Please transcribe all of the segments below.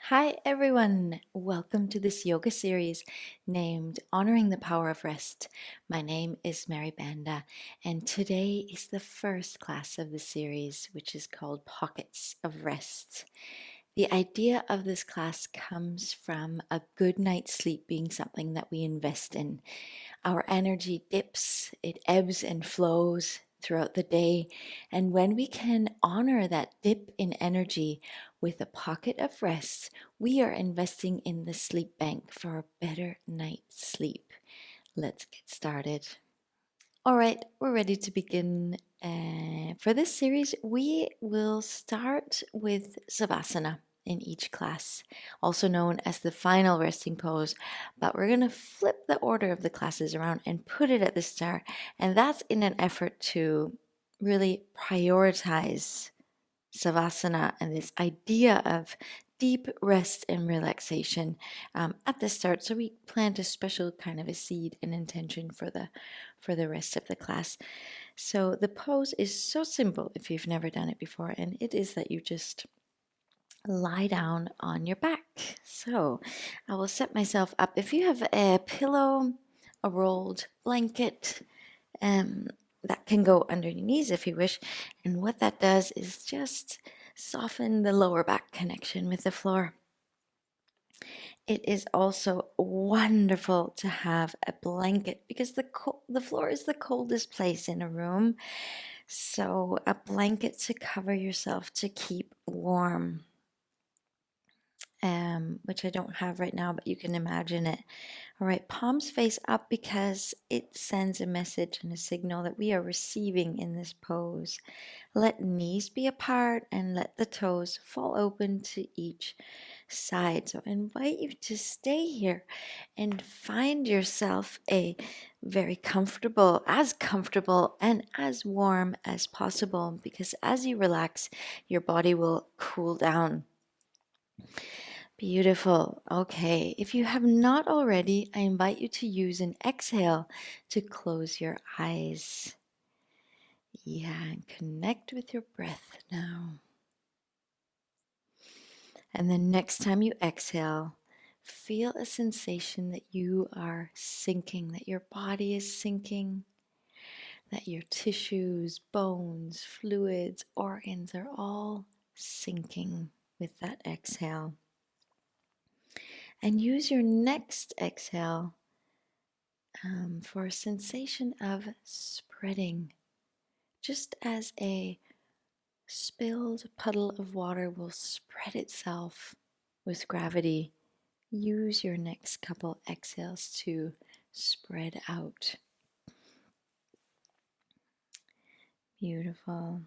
Hi everyone, welcome to this yoga series named Honoring the Power of Rest. My name is Mary Banda, and today is the first class of the series, which is called Pockets of Rest. The idea of this class comes from a good night's sleep being something that we invest in. Our energy dips, it ebbs and flows throughout the day. And when we can honor that dip in energy with a pocket of rest, we are investing in the sleep bank for a better night's sleep. Let's get started. All right, we're ready to begin. For this series, we will start with Savasana in each class, also known as the final resting pose. But we're going to flip the order of the classes around and put it at the start. And that's in an effort to really prioritize Savasana and this idea of deep rest and relaxation at the start. So we plant a special kind of a seed and intention for the rest of the class. So the pose is so simple if you've never done it before, and it is that you just lie down on your back. So I will set myself up. If you have a pillow, a rolled blanket, that can go under your knees if you wish. And what that does is just soften the lower back connection with the floor. It is also wonderful to have a blanket because the floor is the coldest place in a room. So a blanket to cover yourself to keep warm. Which I don't have right now, but you can imagine it. All right, palms face up because it sends a message and a signal that we are receiving in this pose. Let knees be apart and let the toes fall open to each side. So I invite you to stay here and find yourself a very comfortable and as warm as possible, because as you relax, your body will cool down. Beautiful. Okay. If you have not already, I invite you to use an exhale to close your eyes. Yeah, and connect with your breath now. And then next time you exhale, feel a sensation that you are sinking, that your body is sinking, that your tissues, bones, fluids, organs are all sinking with that exhale. And use your next exhale for a sensation of spreading, just as a spilled puddle of water will spread itself with gravity. Use your next couple exhales to spread out. Beautiful.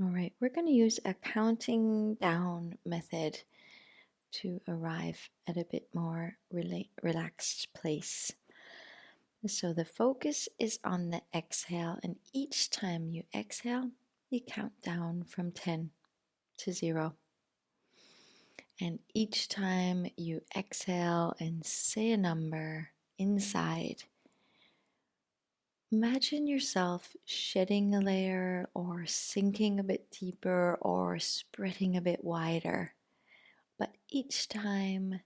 All right, we're going to use a counting down method to arrive at a bit more relaxed place. So the focus is on the exhale, and each time you exhale, you count down from 10 to 0. And each time you exhale and say a number inside, imagine yourself shedding a layer or sinking a bit deeper or spreading a bit wider, but each time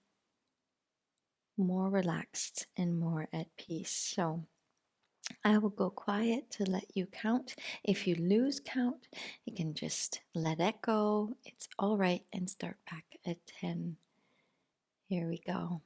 more relaxed and more at peace. So I will go quiet to let you count. If you lose count, you can just let it go. It's all right, and start back at 10. Here we go.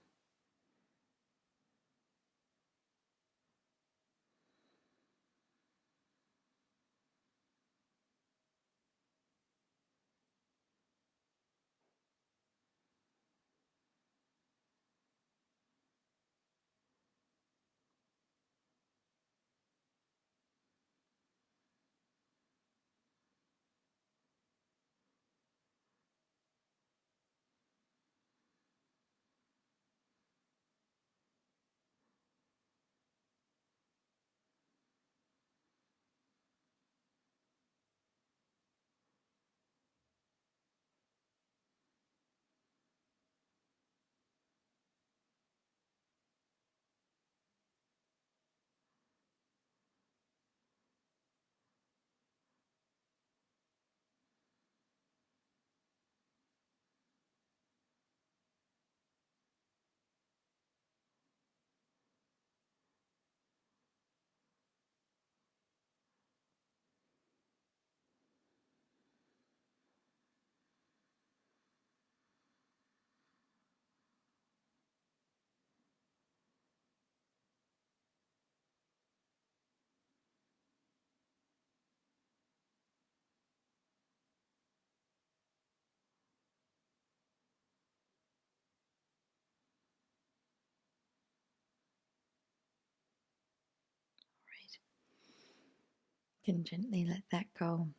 can gently let that go.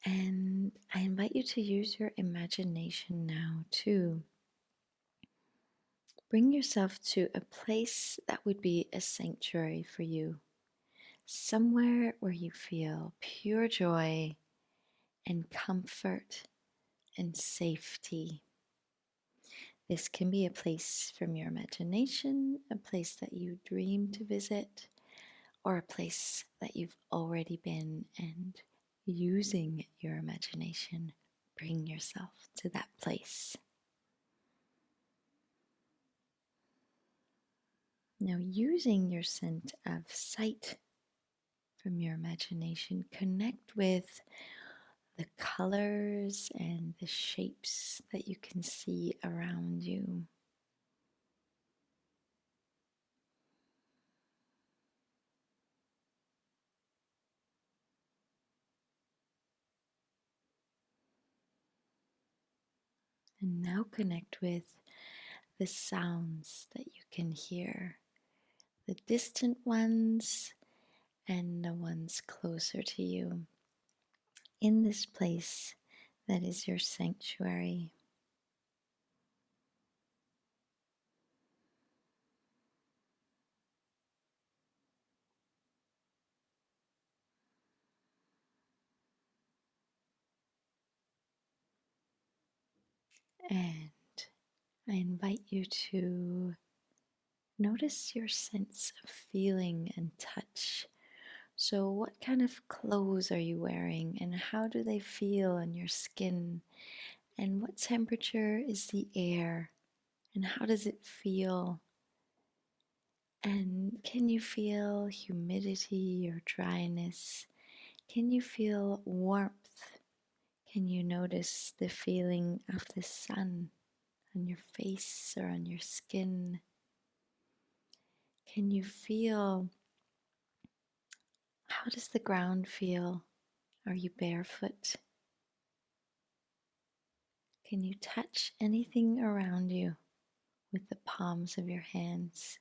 And I invite you to use your imagination now to bring yourself to a place that would be a sanctuary for you, somewhere where you feel pure joy and comfort and safety. This can be a place from your imagination, a place that you dream to visit, or a place that you've already been, and using your imagination, bring yourself to that place. Now, using your sense of sight from your imagination, connect with the colors and the shapes that you can see around you. And now connect with the sounds that you can hear, the distant ones and the ones closer to you, in this place that is your sanctuary. And I invite you to notice your sense of feeling and touch. So, what kind of clothes are you wearing, and how do they feel on your skin? And what temperature is the air, and how does it feel? And can you feel humidity or dryness? Can you feel warmth? Can you notice the feeling of the sun on your face or on your skin? Can you feel, how does the ground feel? Are you barefoot? Can you touch anything around you with the palms of your hands?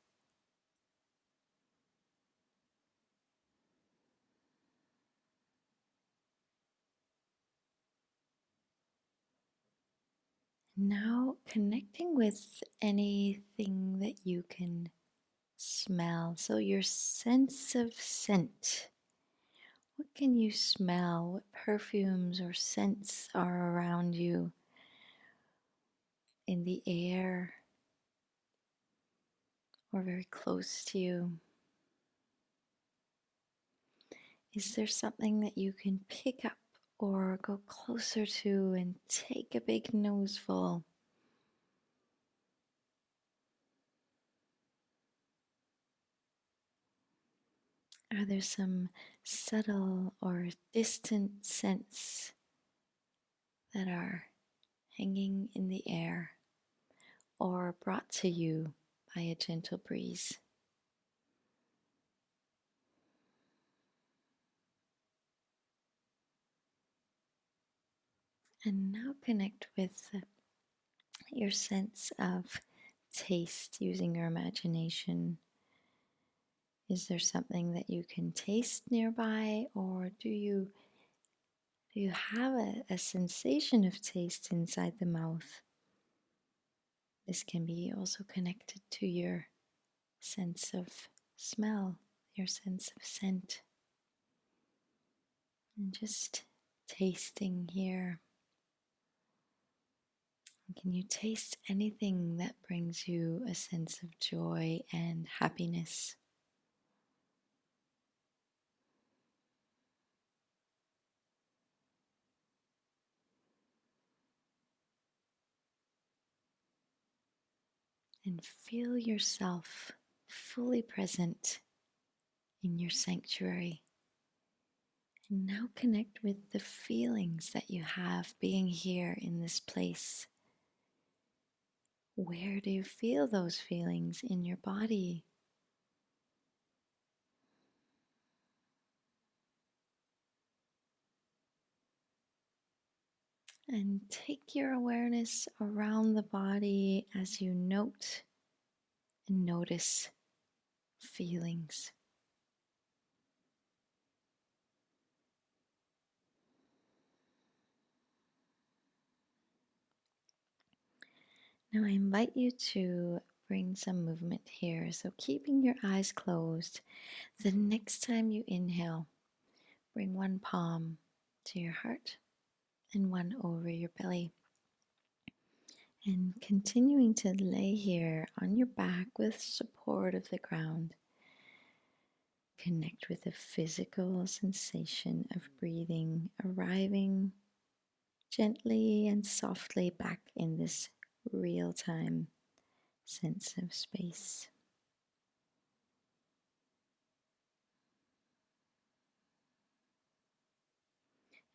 Now connecting with anything that you can smell. So your sense of scent. What can you smell? What perfumes or scents are around you, in the air or very close to you? Is there something that you can pick up or go closer to and take a big noseful? Are there some subtle or distant scents that are hanging in the air or brought to you by a gentle breeze? And now connect with your sense of taste using your imagination. Is there something that you can taste nearby, or do you have a sensation of taste inside the mouth? This can be also connected to your sense of smell, your sense of scent, and just tasting here. Can you taste anything that brings you a sense of joy and happiness? And feel yourself fully present in your sanctuary. And now connect with the feelings that you have being here in this place. Where do you feel those feelings in your body? And take your awareness around the body as you note and notice feelings. Now I invite you to bring some movement here. So keeping your eyes closed, the next time you inhale, bring one palm to your heart and one over your belly. And continuing to lay here on your back with support of the ground. Connect with the physical sensation of breathing, arriving gently and softly back in this real-time sense of space.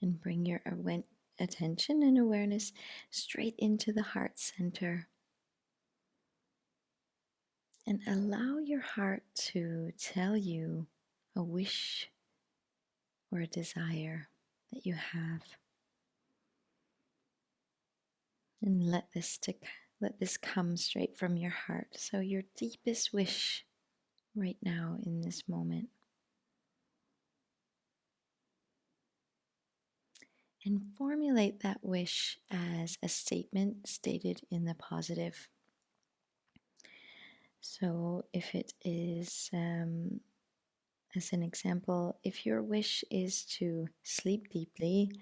And bring your attention and awareness straight into the heart center. And allow your heart to tell you a wish or a desire that you have. And let this come straight from your heart. So your deepest wish right now in this moment. And formulate that wish as a statement stated in the positive. So if it is, as an example, if your wish is to sleep deeply,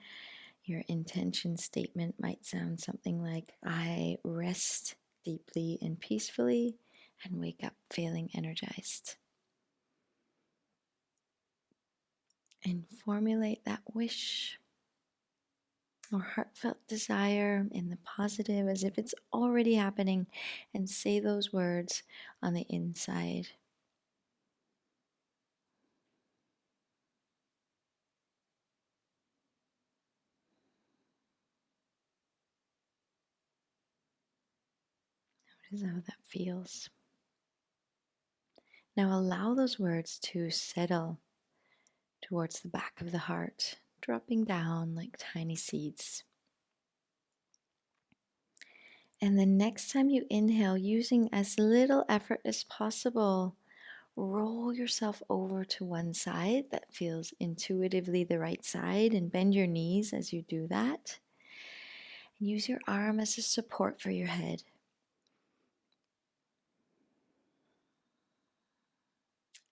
your intention statement might sound something like, I rest deeply and peacefully and wake up feeling energized. And formulate that wish or heartfelt desire in the positive as if it's already happening, and say those words on the inside. Notice how that feels. Now allow those words to settle towards the back of the heart, dropping down like tiny seeds. And the next time you inhale, using as little effort as possible, roll yourself over to one side that feels intuitively the right side, and bend your knees as you do that. And use your arm as a support for your head.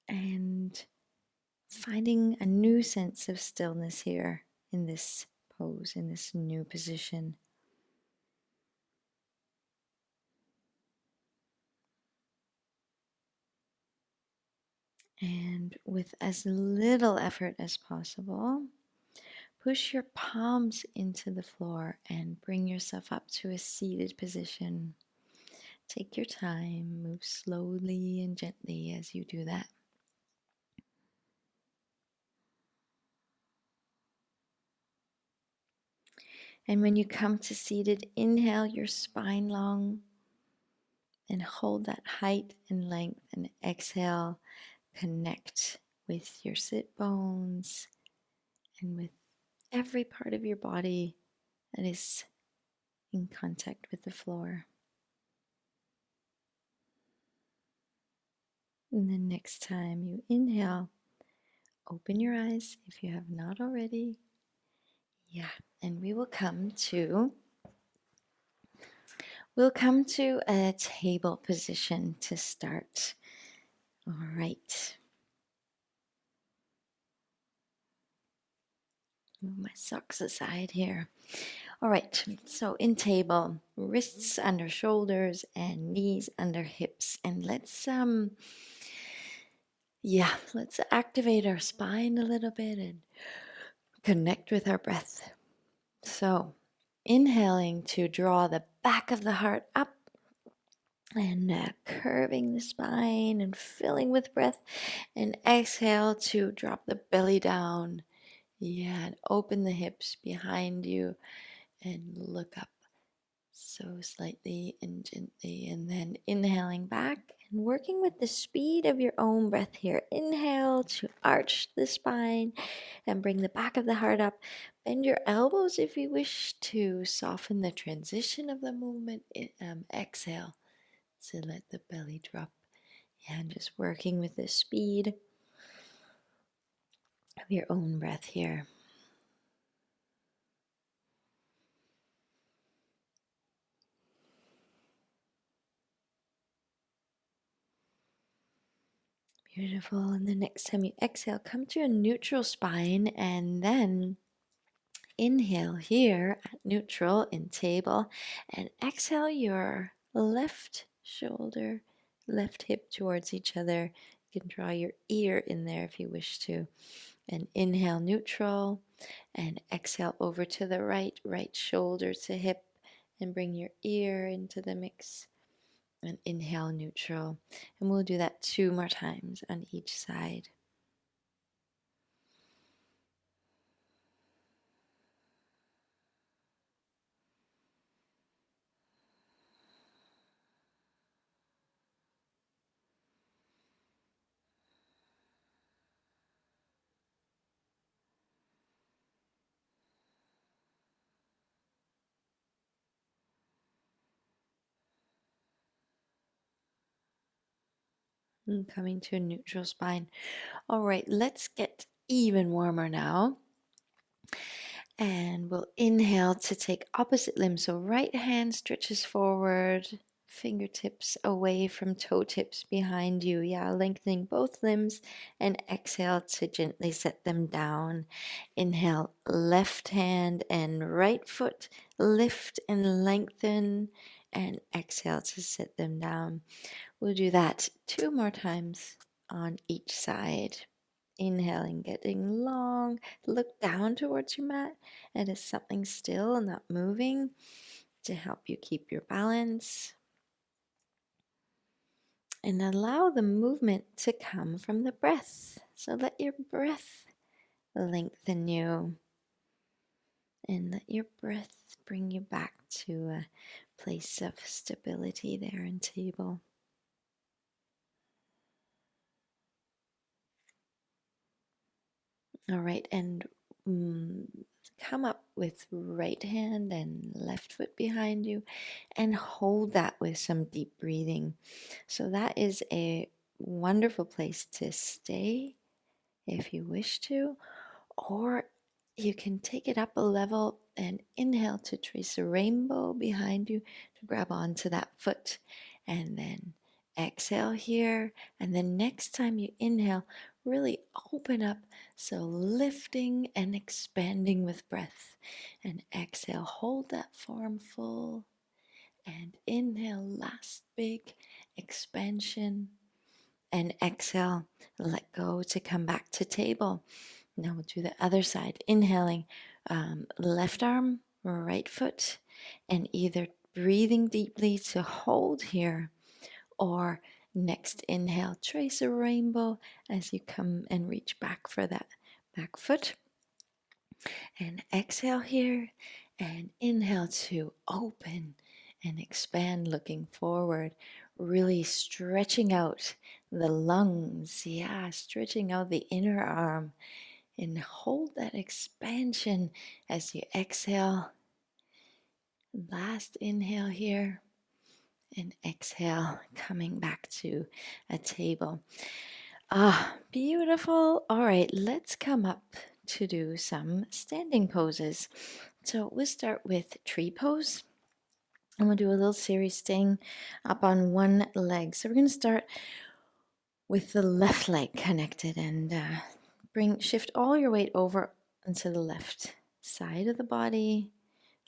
And finding a new sense of stillness here in this pose, in this new position. And with as little effort as possible, push your palms into the floor and bring yourself up to a seated position. Take your time, move slowly and gently as you do that. And when you come to seated, inhale your spine long and hold that height and length, and exhale, connect with your sit bones and with every part of your body that is in contact with the floor. And then next time you inhale, open your eyes if you have not already. Yeah, and we'll come to a table position to start. All right. Move my socks aside here. All right, so in table, wrists under shoulders and knees under hips. And let's activate our spine a little bit and connect with our breath. So inhaling to draw the back of the heart up and curving the spine and filling with breath, and exhale to drop the belly down. Yeah, and open the hips behind you and look up so slightly and gently, and then inhaling back and working with the speed of your own breath here. Inhale to arch the spine and bring the back of the heart up. Bend your elbows if you wish to soften the transition of the movement. Exhale to let the belly drop. Yeah, and just working with the speed of your own breath here. Beautiful. And the next time you exhale, come to a neutral spine and then inhale here at neutral in table and exhale your left shoulder, left hip towards each other. You can draw your ear in there if you wish to. And inhale neutral and exhale over to the right, right shoulder to hip and bring your ear into the mix. And inhale neutral. And we'll do that 2 more times on each side. And coming to a neutral spine. All right, let's get even warmer now. And we'll inhale to take opposite limb. So right hand stretches forward, fingertips away from toe tips behind you. Yeah, lengthening both limbs and exhale to gently set them down. Inhale, left hand and right foot lift and lengthen and exhale to set them down. We'll do that 2 more times on each side. Inhaling, getting long. Look down towards your mat and it's something still and not moving to help you keep your balance. And allow the movement to come from the breath. So let your breath lengthen you. And let your breath bring you back to a place of stability there in table. All right, and come up with right hand and left foot behind you and hold that with some deep breathing. So that is a wonderful place to stay if you wish to, or you can take it up a level and inhale to trace a rainbow behind you to grab onto that foot and then exhale here. And then next time you inhale, really open up. So lifting and expanding with breath. And exhale, hold that form full. And inhale, last big expansion. And exhale, let go to come back to table. Now we'll do the other side. Inhaling, left arm, right foot, and either breathing deeply to hold here, or next inhale, trace a rainbow as you come and reach back for that back foot. And exhale here, and inhale to open and expand, looking forward, really stretching out the lungs. Yeah, stretching out the inner arm. And hold that expansion as you exhale. Last inhale here. And exhale, coming back to a table. Ah, beautiful. All right, let's come up to do some standing poses. So we'll start with tree pose. And we'll do a little series staying up on one leg. So we're going to start with the left leg connected and shift all your weight over onto the left side of the body.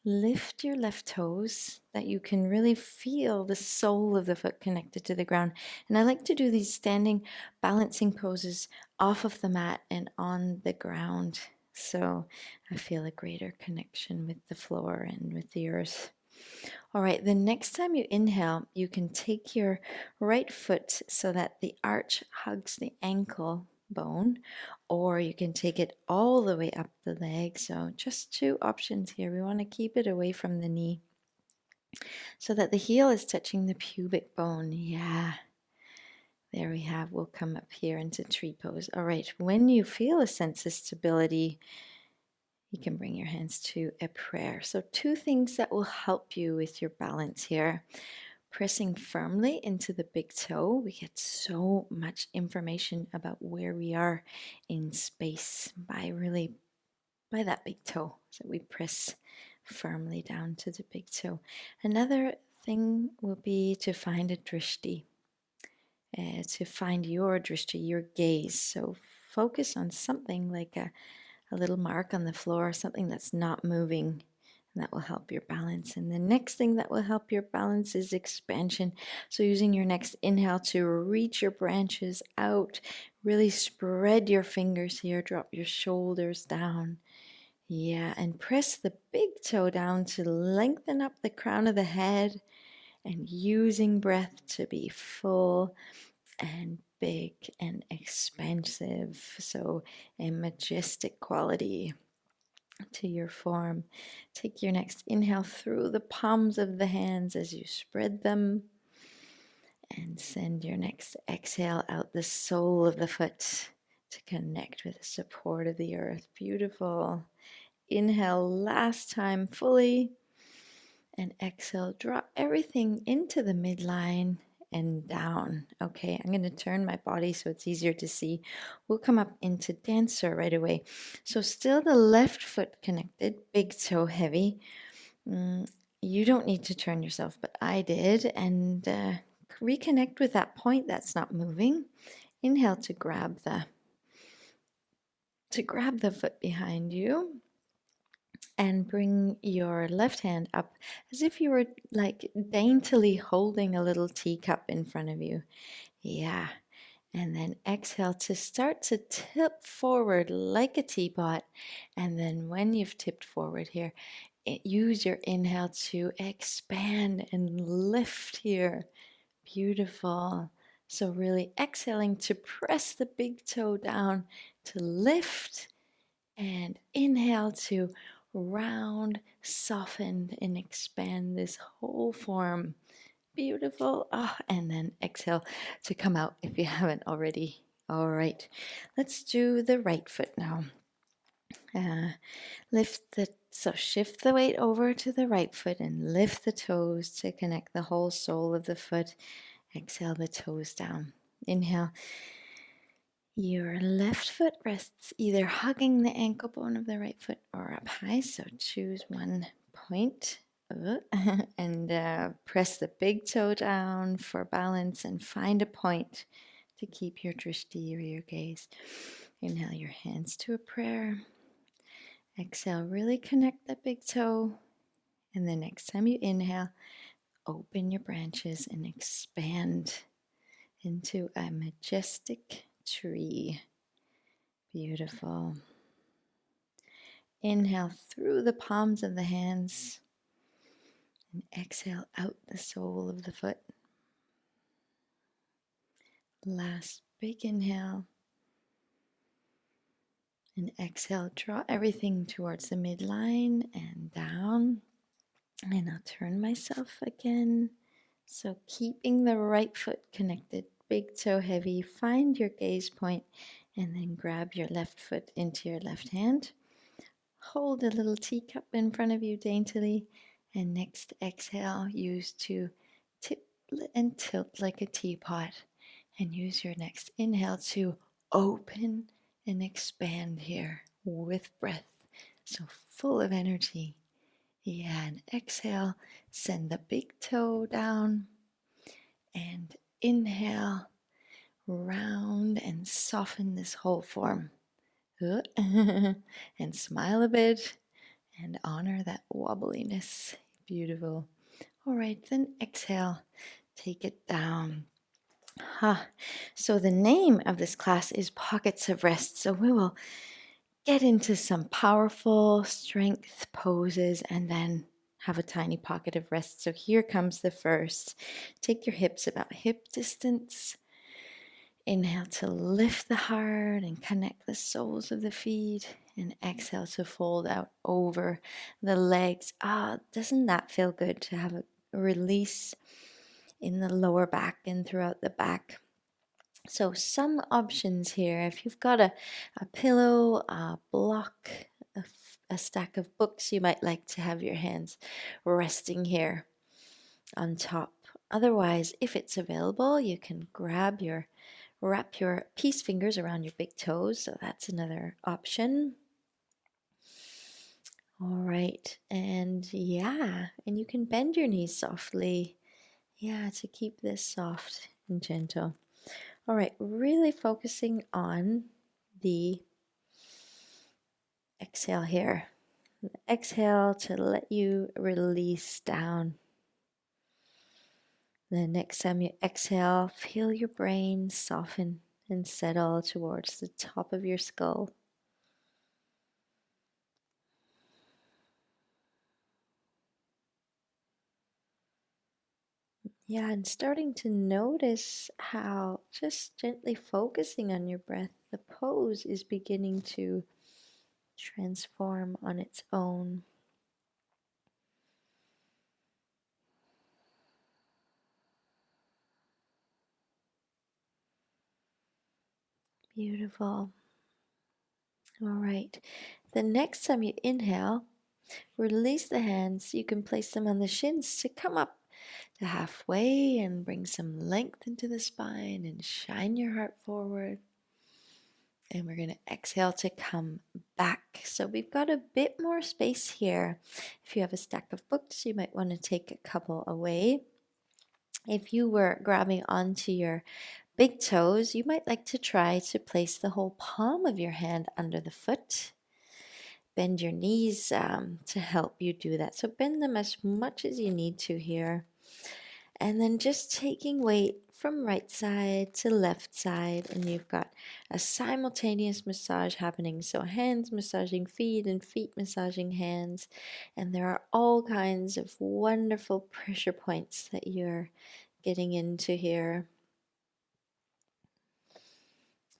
Lift your left toes that you can really feel the sole of the foot connected to the ground. And I like to do these standing balancing poses off of the mat and on the ground. So I feel a greater connection with the floor and with the earth. All right, the next time you inhale, you can take your right foot so that the arch hugs the ankle bone, or you can take it all the way up the leg. So just 2 options here. We want to keep it away from the knee so that the heel is touching the pubic bone. Yeah. There we have, we'll come up here into tree pose. All right, when you feel a sense of stability, you can bring your hands to a prayer. So 2 things that will help you with your balance here. Pressing firmly into the big toe. We get so much information about where we are in space by that big toe. So we press firmly down to the big toe. Another thing will be to find a drishti. to find your drishti, your gaze. So focus on something like a little mark on the floor, something that's not moving, and that will help your balance. And the next thing that will help your balance is expansion. So using your next inhale to reach your branches out, really spread your fingers here, drop your shoulders down. Yeah, and press the big toe down to lengthen up the crown of the head, and using breath to be full and big and expansive. So a majestic quality to your form. Take your next inhale through the palms of the hands as you spread them, and send your next exhale out the sole of the foot to connect with the support of the earth. Beautiful. Inhale last time fully, and exhale, drop everything into the midline and down. Okay, I'm going to turn my body so it's easier to see. We'll come up into dancer right away. So still the left foot connected, big toe heavy. You don't need to turn yourself, but I did. And reconnect with that point that's not moving. Inhale to grab the foot behind you, and bring your left hand up as if you were like daintily holding a little teacup in front of you. Yeah. And then exhale to start to tip forward like a teapot. And then when you've tipped forward here, use your inhale to expand and lift here. Beautiful. So really exhaling to press the big toe down to lift, and inhale to round, soften, and expand this whole form. Beautiful. And then exhale to come out if you haven't already. All right, let's do the right foot now. Shift the weight over to the right foot and lift the toes to connect the whole sole of the foot. Exhale the toes down. Inhale. Your left foot rests either hugging the ankle bone of the right foot or up high. So choose one point and press the big toe down for balance, and find a point to keep your drishti or your gaze. Inhale your hands to a prayer. Exhale, really connect that big toe. And the next time you inhale, open your branches and expand into a majestic tree. Beautiful. Inhale through the palms of the hands, and exhale out the sole of the foot. Last big inhale, and exhale, draw everything towards the midline and down. And I'll turn myself again. So keeping the right foot connected, big toe heavy, find your gaze point, and then grab your left foot into your left hand. Hold a little teacup in front of you daintily, and next exhale, use to tip and tilt like a teapot, and use your next inhale to open and expand here with breath, so full of energy. Yeah, and exhale, send the big toe down, and inhale, round and soften this whole form. And smile a bit and honor that wobbliness. Beautiful. All right, then exhale, take it down. So the name of this class is Pockets of Rest. So we will get into some powerful strength poses and then have a tiny pocket of rest. So here comes the first. Take your hips about hip distance. Inhale to lift the heart and connect the soles of the feet, and exhale to fold out over the legs. Doesn't that feel good to have a release in the lower back and throughout the back? So some options here. If you've got a pillow, a block, a stack of books, you might like to have your hands resting here on top. Otherwise, if it's available, you can wrap your peace fingers around your big toes. So that's another option. All right. And and you can bend your knees softly. Yeah, to keep this soft and gentle. All right, really focusing on the exhale here. Exhale to let you release down. The next time you exhale, feel your brain soften and settle towards the top of your skull. Yeah, and starting to notice how just gently focusing on your breath, the pose is beginning to transform on its own. Beautiful. All right. The next time you inhale, release the hands. You can place them on the shins to come up to halfway and bring some length into the spine and shine your heart forward. And we're going to exhale to come back. So we've got a bit more space here. If you have a stack of books, you might want to take a couple away. If you were grabbing onto your big toes, you might like to try to place the whole palm of your hand under the foot. Bend your knees to help you do that. So bend them as much as you need to here. And then just taking weight from right side to left side, and you've got a simultaneous massage happening. So hands massaging feet and feet massaging hands. And there are all kinds of wonderful pressure points that you're getting into here.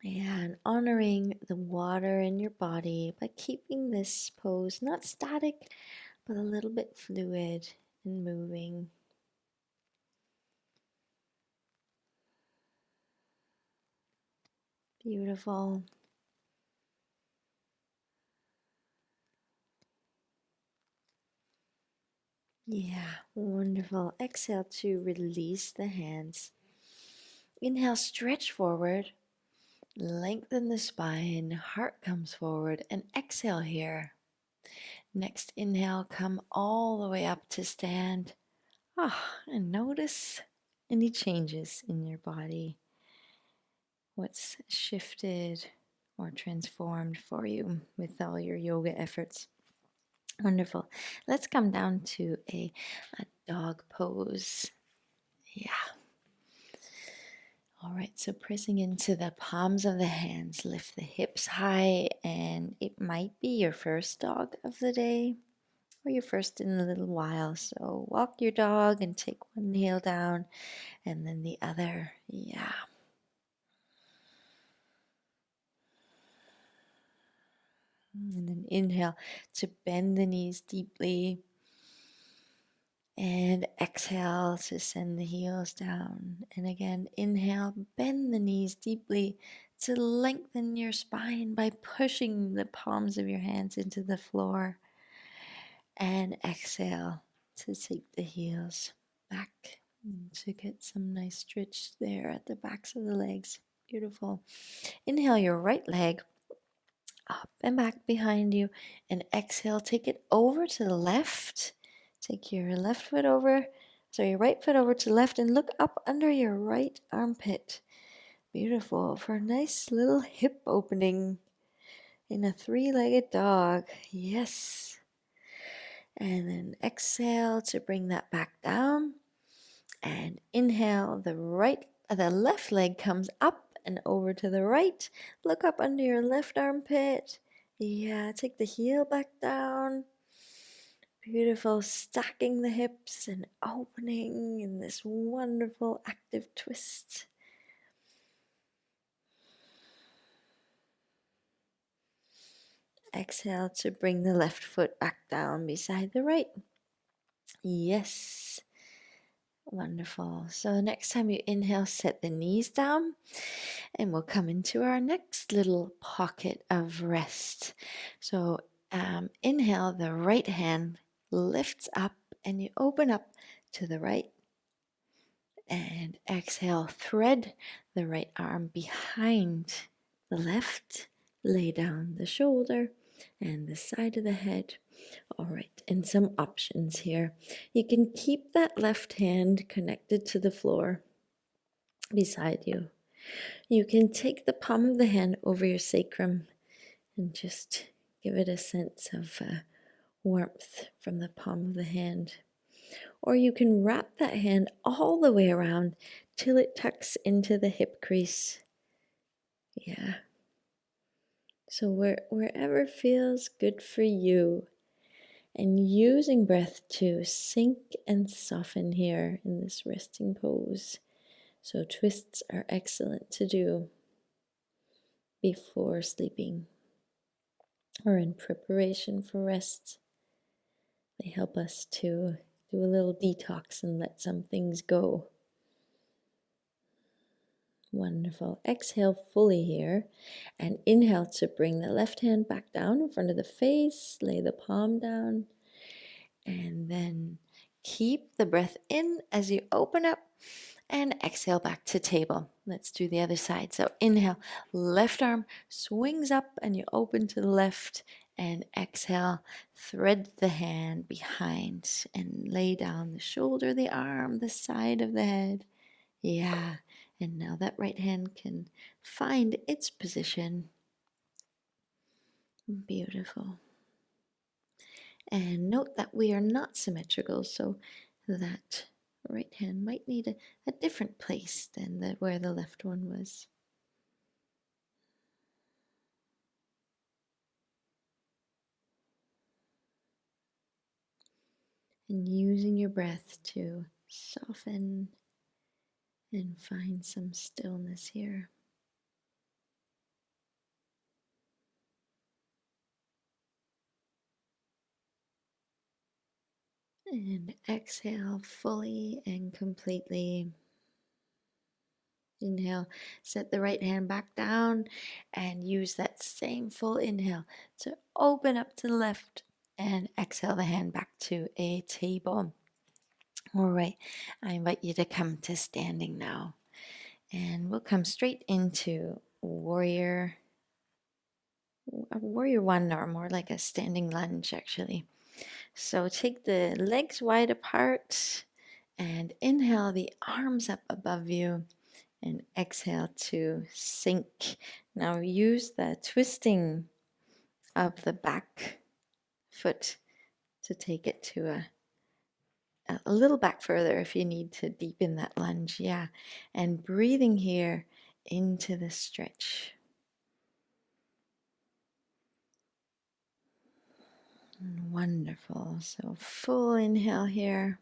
Yeah, and honoring the water in your body by keeping this pose not static, but a little bit fluid and moving. Beautiful. Yeah, wonderful. Exhale to release the hands. Inhale, stretch forward. Lengthen the spine. Heart comes forward. And exhale here. Next inhale, come all the way up to stand. And notice any changes in your body. What's shifted or transformed for you with all your yoga efforts. Wonderful. Let's come down to a dog pose. Yeah. All right, so pressing into the palms of the hands, lift the hips high, and it might be your first dog of the day or your first in a little while. So walk your dog and take one heel down and then the other. Yeah. And then inhale to bend the knees deeply. And exhale to send the heels down. And again, inhale, bend the knees deeply to lengthen your spine by pushing the palms of your hands into the floor. And exhale to take the heels back to get some nice stretch there at the backs of the legs. Beautiful. Inhale your right leg up and back behind you, and exhale, take it over to the left. Take your left foot over, so your right foot over to the left, and look up under your right armpit. Beautiful. For a nice little hip opening in a three-legged dog. Yes. And then exhale to bring that back down. And inhale, the left leg comes up and over to the right. Look up under your left armpit. Yeah, take the heel back down. Beautiful, stacking the hips and opening in this wonderful active twist. Exhale to bring the left foot back down beside the right. Yes. Wonderful. So next time you inhale, set the knees down, and we'll come into our next little pocket of rest. So inhale, the right hand lifts up and you open up to the right. And exhale, thread the right arm behind the left, lay down the shoulder and the side of the head. All right, and some options here. You can keep that left hand connected to the floor beside you. You can take the palm of the hand over your sacrum and just give it a sense of warmth from the palm of the hand. Or you can wrap that hand all the way around till it tucks into the hip crease. Yeah. So wherever feels good for you. And using breath to sink and soften here in this resting pose. So twists are excellent to do before sleeping or in preparation for rest. They help us to do a little detox and let some things go. Wonderful. Exhale fully here and inhale to bring the left hand back down in front of the face. Lay the palm down and then keep the breath in as you open up and exhale back to table. Let's do the other side. So inhale, left arm swings up and you open to the left, and exhale, thread the hand behind and lay down the shoulder, the arm, the side of the head. Yeah, and now that right hand can find its position. Beautiful. And note that we are not symmetrical, so that right hand might need a different place than where the left one was. And using your breath to soften and find some stillness here. And exhale fully and completely. Inhale, set the right hand back down and use that same full inhale to open up to the left, and exhale the hand back to a table. All right, I invite you to come to standing now, and we'll come straight into warrior one, or more like a standing lunge actually. So take the legs wide apart and inhale the arms up above you, and exhale to sink. Now use the twisting of the back foot to take it to a little back further if you need to deepen that lunge. Yeah, and breathing here into the stretch. Wonderful. So full inhale here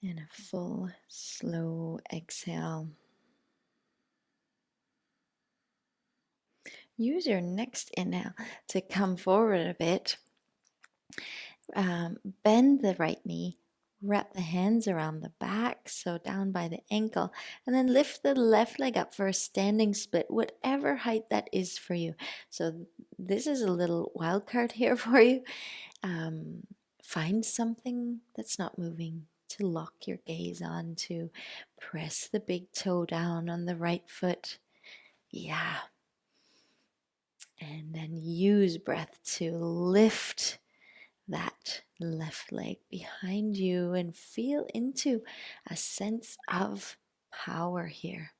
and a full slow exhale. Use your next inhale to come forward a bit. Bend the right knee, wrap the hands around the back, so down by the ankle, and then lift the left leg up for a standing split, whatever height that is for you. So this is a little wild card here for you. Find something that's not moving to lock your gaze on, to press the big toe down on the right foot. Yeah. And then use breath to lift that left leg behind you and feel into a sense of power here.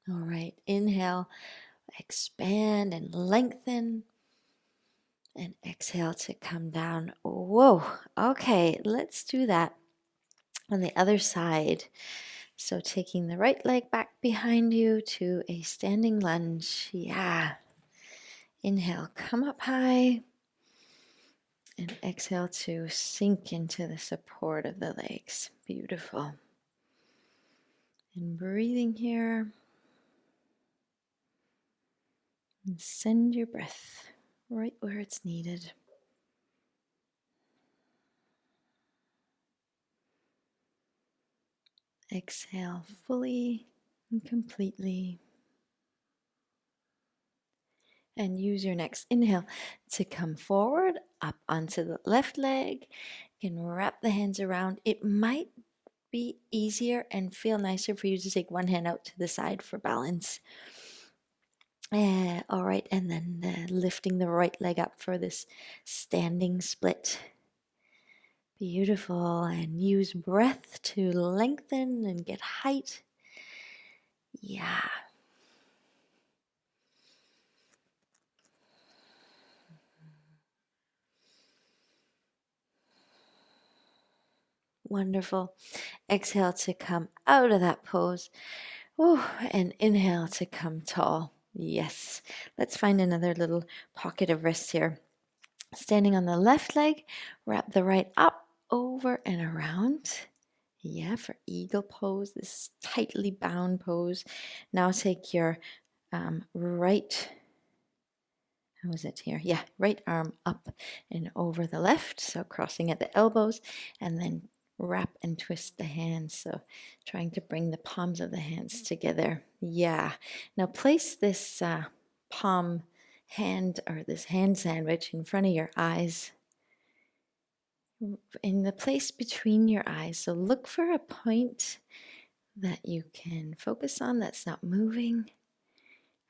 All right, inhale, expand and lengthen, and exhale to come down. Whoa, okay, let's do that on the other side. So taking the right leg back behind you to a standing lunge. Yeah. Inhale, come up high. And exhale to sink into the support of the legs. Beautiful. And breathing here. And send your breath right where it's needed. Exhale fully and completely. And use your next inhale to come forward, up onto the left leg. You can wrap the hands around. It might be easier and feel nicer for you to take one hand out to the side for balance. All right, and then lifting the right leg up for this standing split. Beautiful. And use breath to lengthen and get height. Yeah. Wonderful. Exhale to come out of that pose. Ooh, and inhale to come tall. Yes. Let's find another little pocket of rest here. Standing on the left leg, wrap the right up, over, and around. Yeah, for eagle pose, this tightly bound pose. Now take your right, how is it here? Yeah, right arm up and over the left. So crossing at the elbows, and then wrap and twist the hands. So trying to bring the palms of the hands together. Yeah. Now place this palm hand or this hand sandwich in front of your eyes, in the place between your eyes. So look for a point that you can focus on that's not moving,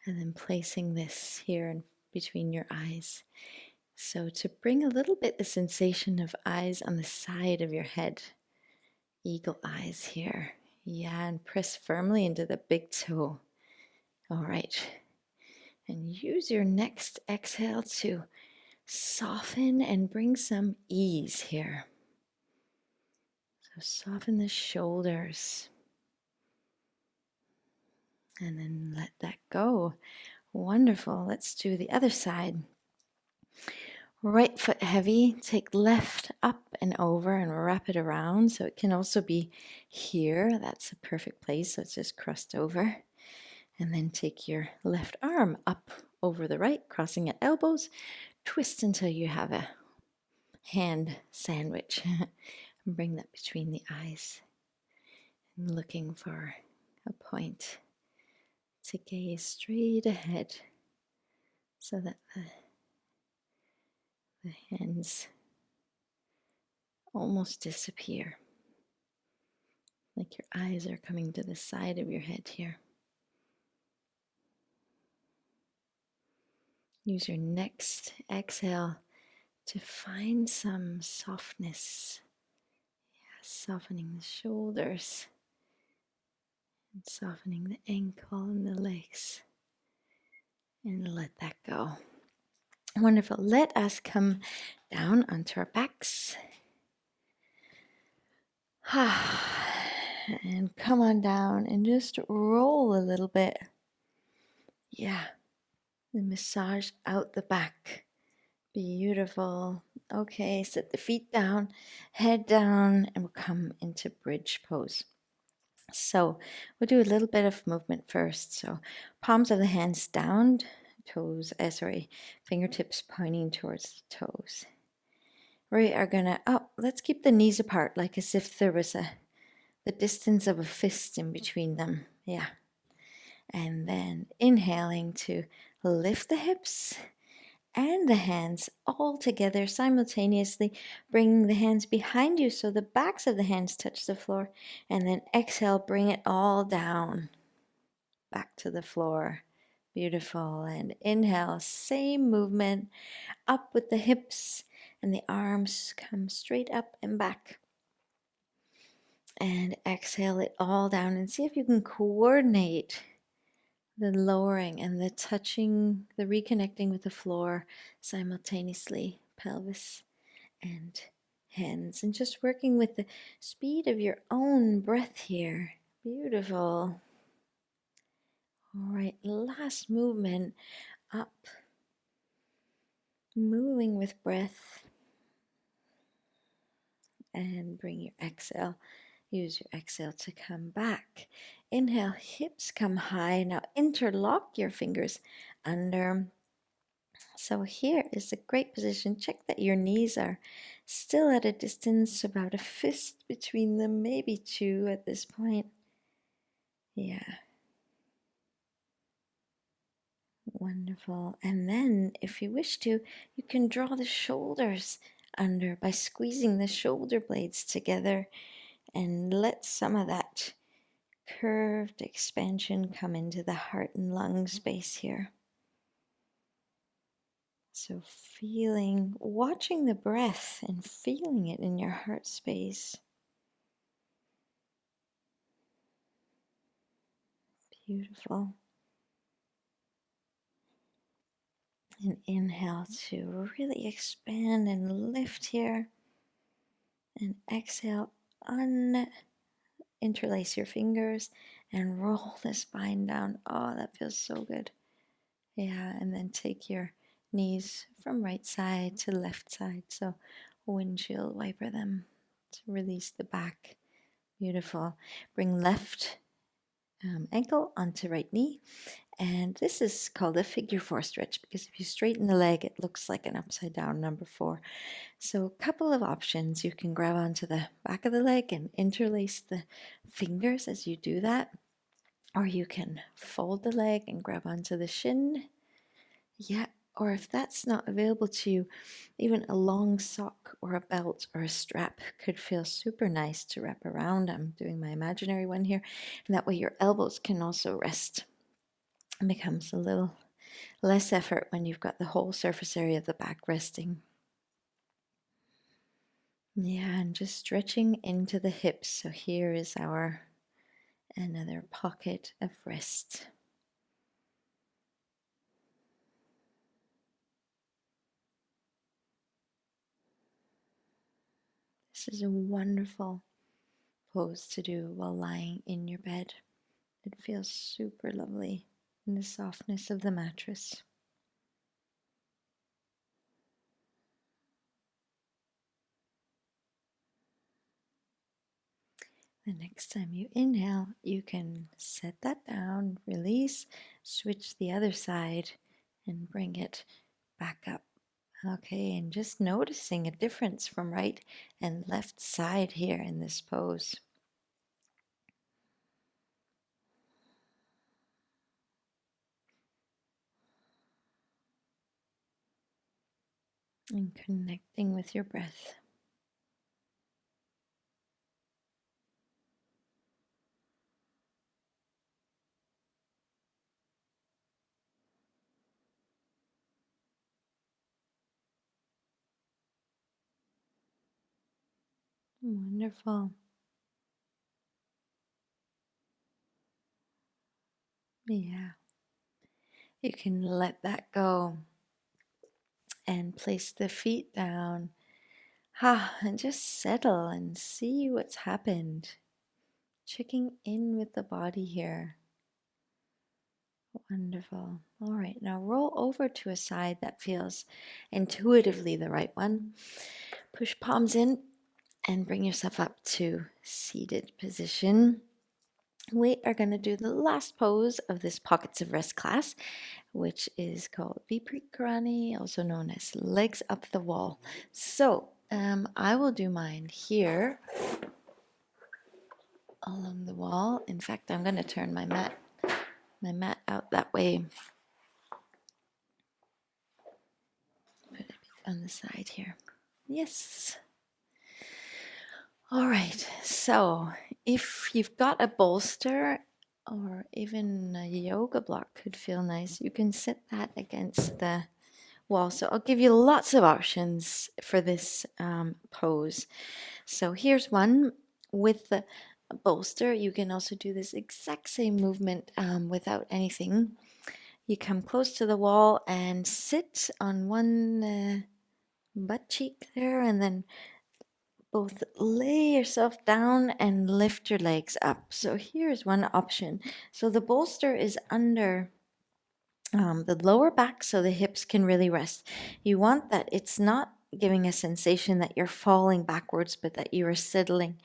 and then placing this here in between your eyes. So to bring a little bit the sensation of eyes on the side of your head, eagle eyes here. Yeah, and press firmly into the big toe. All right. And use your next exhale to soften and bring some ease here. So soften the shoulders. And then let that go. Wonderful. Let's do the other side. Right foot heavy, take left up and over and wrap it around. So it can also be here. That's a perfect place. So it's just crossed over. And then take your left arm up over the right, crossing at elbows. Twist until you have a hand sandwich. And bring that between the eyes. And looking for a point to gaze straight ahead so that the hands almost disappear. Like your eyes are coming to the side of your head here. Use your next exhale to find some softness. Yeah, softening the shoulders and softening the ankle and the legs. And let that go. Wonderful. Let us come down onto our backs. And come on down and just roll a little bit. Yeah. And massage out the back. Beautiful. Okay, set the feet down, head down, and we'll come into bridge pose. So we'll do a little bit of movement first. So palms of the hands down, fingertips pointing towards the toes. We are gonna, let's keep the knees apart, like as if there was the distance of a fist in between them. Yeah. And then inhaling to lift the hips and the hands all together simultaneously, bringing the hands behind you so the backs of the hands touch the floor. And then exhale, bring it all down, back to the floor. Beautiful. And inhale, same movement, up with the hips and the arms come straight up and back. And exhale it all down and see if you can coordinate the lowering and the touching, the reconnecting with the floor simultaneously, pelvis and hands, and just working with the speed of your own breath here. Beautiful. All right, last movement up, moving with breath, and bring your exhale. Use your exhale to come back. Inhale, hips come high. Now interlock your fingers under. So here is a great position. Check that your knees are still at a distance, about a fist between them, maybe two at this point. Yeah. Wonderful. And then if you wish to, you can draw the shoulders under by squeezing the shoulder blades together and let some of that curved expansion come into the heart and lung space here. So watching the breath and feeling it in your heart space. Beautiful. And inhale to really expand and lift here. And exhale, interlace your fingers and roll the spine down. Oh, that feels so good. Yeah, and then take your knees from right side to left side. So windshield wiper them to release the back. Beautiful. Bring left ankle onto right knee. And this is called a figure 4 stretch because if you straighten the leg, it looks like an upside down number 4. So a couple of options. You can grab onto the back of the leg and interlace the fingers as you do that. Or you can fold the leg and grab onto the shin. Yeah, or if that's not available to you, even a long sock or a belt or a strap could feel super nice to wrap around. I'm doing my imaginary one here. And that way your elbows can also rest. It becomes a little less effort when you've got the whole surface area of the back resting. Yeah, and just stretching into the hips. So here is our another pocket of rest. This is a wonderful pose to do while lying in your bed. It feels super lovely in the softness of the mattress. The next time you inhale, you can set that down, release, switch the other side, and bring it back up. Okay, and just noticing a difference from right and left side here in this pose. And connecting with your breath. Wonderful. Yeah. You can let that go and place the feet down. And just settle and see what's happened. Checking in with the body here. Wonderful. All right, now roll over to a side that feels intuitively the right one. Push palms in and bring yourself up to seated position. We are going to do the last pose of this Pockets of Rest class, which is called Viprikarani, also known as legs up the wall. So I will do mine here along the wall. In fact, I'm going to turn my mat out that way. Put it on the side here. Yes. All right. So if you've got a bolster or even a yoga block could feel nice, you can set that against the wall. So I'll give you lots of options for this pose. So here's one with the bolster. You can also do this exact same movement without anything. You come close to the wall and sit on one butt cheek there, and then both lay yourself down and lift your legs up. So here's one option. So the bolster is under the lower back so the hips can really rest. You want that it's not giving a sensation that you're falling backwards, but that you are settling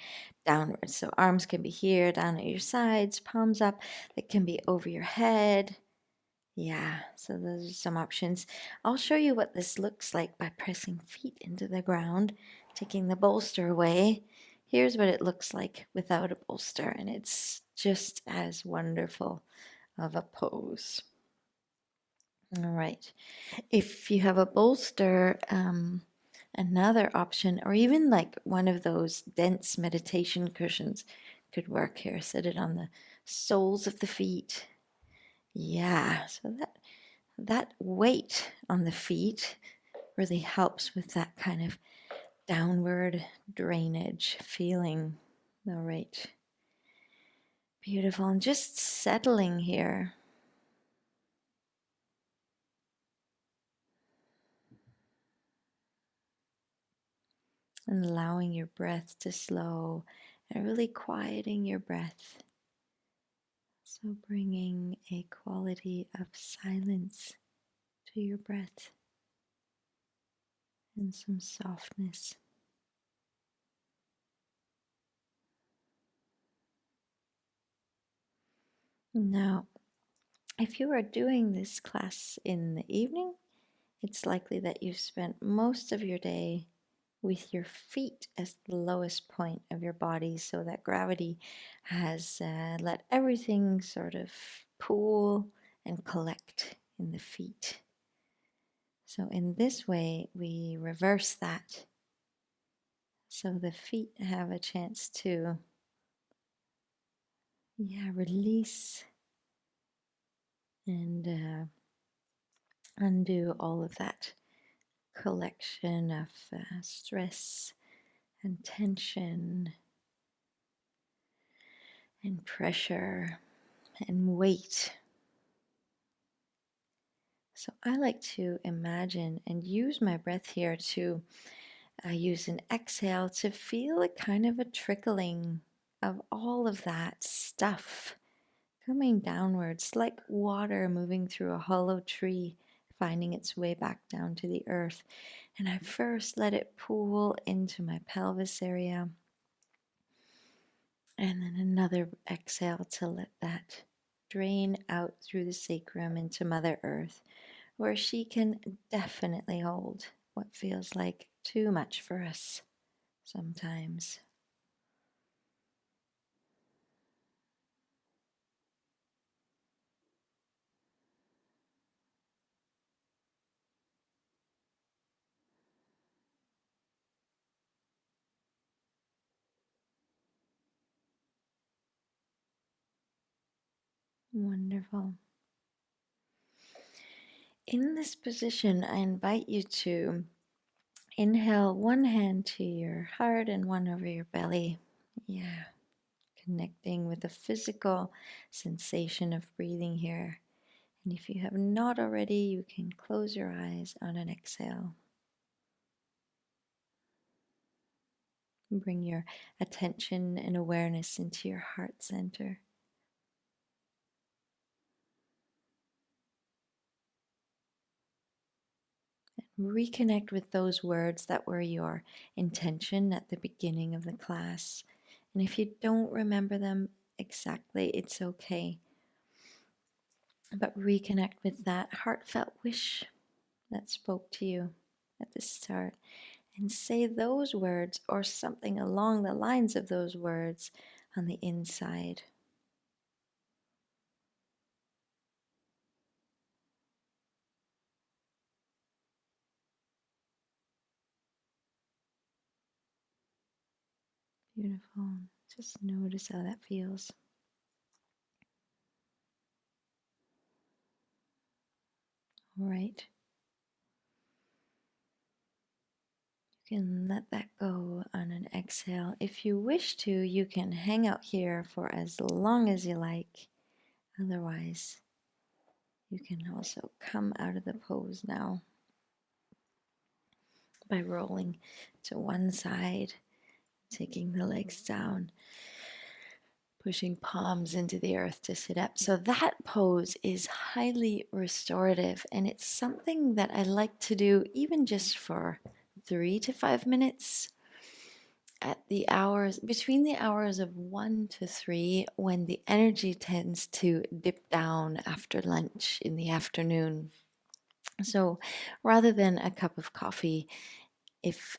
downwards. So arms can be here, down at your sides, palms up. It can be over your head. Yeah, so those are some options. I'll show you what this looks like by pressing feet into the ground, taking the bolster away. Here's what it looks like without a bolster, and it's just as wonderful of a pose. All right. If you have a bolster, another option, or even like one of those dense meditation cushions could work here. Set it on the soles of the feet. Yeah, so that weight on the feet really helps with that kind of downward drainage feeling. All right. Beautiful. And just settling here. And allowing your breath to slow and really quieting your breath. So bringing a quality of silence to your breath and some softness. Now, if you are doing this class in the evening, it's likely that you've spent most of your day with your feet as the lowest point of your body, so that gravity has let everything sort of pool and collect in the feet. So in this way, we reverse that. So the feet have a chance to, release and undo all of that collection of stress and tension and pressure and weight. So I like to imagine and use my breath here to use an exhale to feel a kind of a trickling of all of that stuff coming downwards, like water moving through a hollow tree, finding its way back down to the earth. And I first let it pool into my pelvis area, and then another exhale to let that drain out through the sacrum into Mother Earth, where she can definitely hold what feels like too much for us sometimes. Wonderful. In this position, I invite you to inhale one hand to your heart and one over your belly. Yeah, connecting with the physical sensation of breathing here. And if you have not already, you can close your eyes on an exhale. Bring your attention and awareness into your heart center. Reconnect with those words that were your intention at the beginning of the class. And if you don't remember them exactly, it's okay. But reconnect with that heartfelt wish that spoke to you at the start and say those words or something along the lines of those words on the inside. Beautiful. Just notice how that feels. All right. You can let that go on an exhale. If you wish to, you can hang out here for as long as you like. Otherwise, you can also come out of the pose now by rolling to one side, taking the legs down, pushing palms into the earth to sit up. So that pose is highly restorative, and it's something that I like to do even just for 3 to 5 minutes at the hours between the hours of 1 to 3, when the energy tends to dip down after lunch in the afternoon. So rather than a cup of coffee, if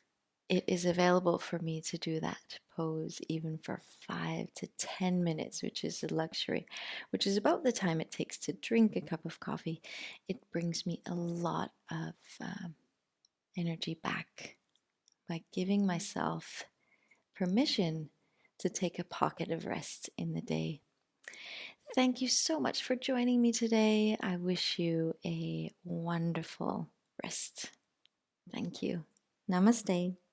it is available for me to do that pose even for 5 to 10 minutes, which is a luxury, which is about the time it takes to drink a cup of coffee, it brings me a lot of energy back by giving myself permission to take a pocket of rest in the day. Thank you so much for joining me today. I wish you a wonderful rest. Thank you. Namaste.